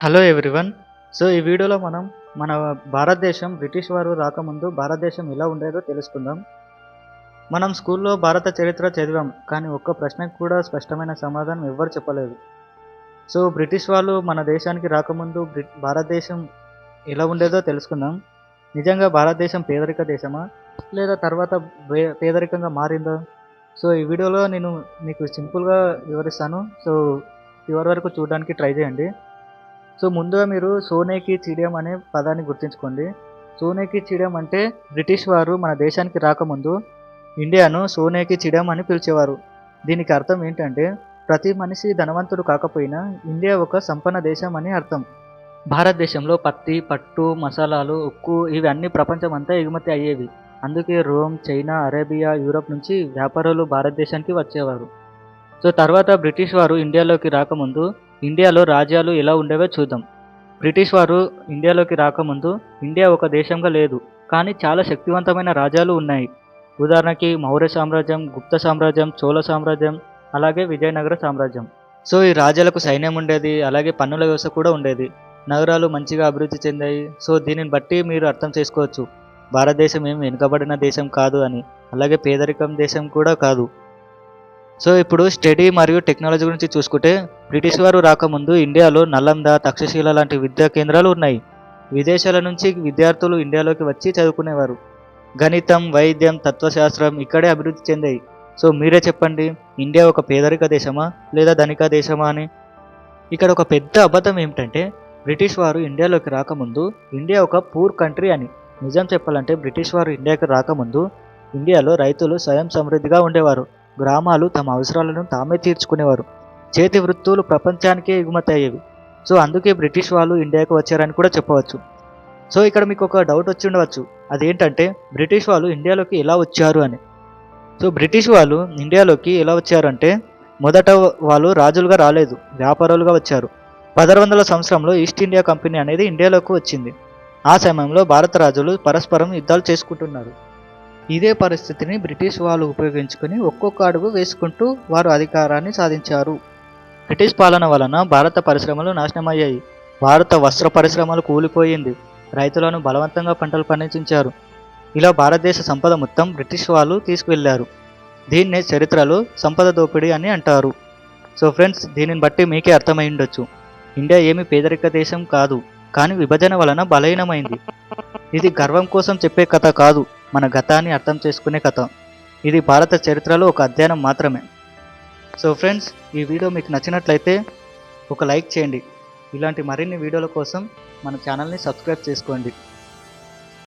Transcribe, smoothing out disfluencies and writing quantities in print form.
Hello everyone. ఈ వీడియోలో మనం మన భారతదేశం బ్రిటిష్ వారు రాకముందు భారతదేశం ఎలా ఉండేదో తెలుసుకుందాం. మనం స్కూల్లో భారత చరిత్ర చదివాం, కానీ ఒక్క ప్రశ్నకు కూడా స్పష్టమైన సమాధానం ఎవ్వరు చెప్పలేదు. బ్రిటిష్ వాళ్ళు మన దేశానికి రాకముందు భారతదేశం ఎలా ఉండేదో తెలుసుకుందాం. నిజంగా భారతదేశం పేదరిక దేశమా? లేదా తర్వాత పేదరికంగా మారిందా? ఈ వీడియోలో నేను మీకు సింపుల్గా వివరిస్తాను. చివరి వరకు చూడడానికి ట్రై చేయండి. ముందుగా మీరు సోనేకి చిడియం అనే పదాన్ని గుర్తుంచుకోండి. సోనేకి చిడియం అంటే బ్రిటిష్ వారు మన దేశానికి రాకముందు ఇండియాను సోనేకి చిడియం అని పిలిచేవారు. దీనికి అర్థం ఏంటంటే ప్రతి మనిషి ధనవంతుడు కాకపోయినా ఇండియా ఒక సంపన్న దేశం అని అర్థం. భారతదేశంలో పత్తి, పట్టు, మసాలాలు, ఉక్కు ఇవన్నీ ప్రపంచం అంతా ఎగుమతి అయ్యేవి. అందుకే రోమ్, చైనా, అరేబియా, యూరప్ నుంచి వ్యాపారులు భారతదేశానికి వచ్చేవారు. తర్వాత బ్రిటిష్ వారు ఇండియాలోకి రాకముందు ఇండియాలో రాజ్యాలు ఎలా ఉండేవో చూద్దాం. బ్రిటిష్ వారు ఇండియాలోకి రాకముందు ఇండియా ఒక దేశంగా లేదు, కానీ చాలా శక్తివంతమైన రాజ్యాలు ఉన్నాయి. ఉదాహరణకి మౌర్య సామ్రాజ్యం, గుప్త సామ్రాజ్యం, చోళ సామ్రాజ్యం, అలాగే విజయనగర సామ్రాజ్యం. ఈ రాజ్యాలకు సైన్యం ఉండేది, అలాగే పన్నుల వ్యవస్థ కూడా ఉండేది. నగరాలు మంచిగా అభివృద్ధి చెందాయి. దీనిని బట్టి మీరు అర్థం చేసుకోవచ్చు భారతదేశం ఏం వెనుకబడిన దేశం కాదు అని, అలాగే పేదరికం దేశం కూడా కాదు. ఇప్పుడు స్టడీ మరియు టెక్నాలజీ గురించి చూసుకుంటే బ్రిటిష్ వారు రాకముందు ఇండియాలో నలంద, తక్షశిల లాంటి విద్యా కేంద్రాలు ఉన్నాయి. విదేశాల నుంచి విద్యార్థులు ఇండియాలోకి వచ్చి చదువుకునేవారు. గణితం, వైద్యం, తత్వశాస్త్రం ఇక్కడే అభివృద్ధి చెందాయి. మీరే చెప్పండి, ఇండియా ఒక పేదరిక దేశమా లేదా ధనిక దేశమా అని? ఇక్కడ ఒక పెద్ద అబద్ధం ఏమిటంటే బ్రిటిష్ వారు ఇండియాలోకి రాకముందు ఇండియా ఒక పూర్ కంట్రీ అని. నిజం చెప్పాలంటే బ్రిటిష్ వారు ఇండియాకి రాకముందు ఇండియాలో రైతులు స్వయం సమృద్ధిగా ఉండేవారు. గ్రామాలు తమ అవసరాలను తామే తీర్చుకునేవారు. చేతి వృత్తులు ప్రపంచానికే ఎగుమతి అయ్యేవి. అందుకే బ్రిటిష్ వాళ్ళు ఇండియాకు వచ్చారని కూడా చెప్పవచ్చు. ఇక్కడ మీకు ఒక డౌట్ వచ్చి ఉండవచ్చు, అదేంటంటే బ్రిటిష్ వాళ్ళు ఇండియాలోకి ఎలా వచ్చారు అని. బ్రిటిష్ వాళ్ళు ఇండియాలోకి ఎలా వచ్చారంటే మొదట వాళ్ళు రాజులుగా రాలేదు, వ్యాపారులుగా వచ్చారు. 1600 సంవత్సరంలో ఈస్ట్ ఇండియా కంపెనీ అనేది ఇండియాలోకి వచ్చింది. ఆ సమయంలో భారత రాజులు పరస్పరం యుద్ధాలు చేసుకుంటున్నారు. ఇదే పరిస్థితిని బ్రిటిష్ వాళ్ళు ఉపయోగించుకొని ఒక్కొక్క అడుగు వేసుకుంటూ వారు అధికారాన్ని సాధించారు. బ్రిటిష్ పాలన వలన భారత పరిశ్రమలు నాశనమయ్యాయి. భారత వస్త్ర పరిశ్రమలు కూలిపోయింది. రైతులను బలవంతంగా పంటలు పండించారు. ఇలా భారతదేశ సంపద మొత్తం బ్రిటిష్ వాళ్ళు తీసుకువెళ్లారు. దీన్నే చరిత్రలో సంపద దోపిడీ అని అంటారు. ఫ్రెండ్స్, దీనిని బట్టి మీకే అర్థమై ఉండొచ్చు, ఇండియా ఏమీ పేదరిక దేశం కాదు, కానీ విభజన వలన బలహీనమైంది. ఇది గర్వం కోసం చెప్పే కథ కాదు, మన గతాన్ని అర్థం చేసుకునే కథ. ఇది భారత చరిత్రలో ఒక అధ్యయనం మాత్రమే. ఫ్రెండ్స్, ఈ వీడియో మీకు నచ్చినట్లయితే ఒక లైక్ చేయండి. ఇలాంటి మరిన్ని వీడియోల కోసం మన ఛానల్ని సబ్స్క్రైబ్ చేసుకోండి.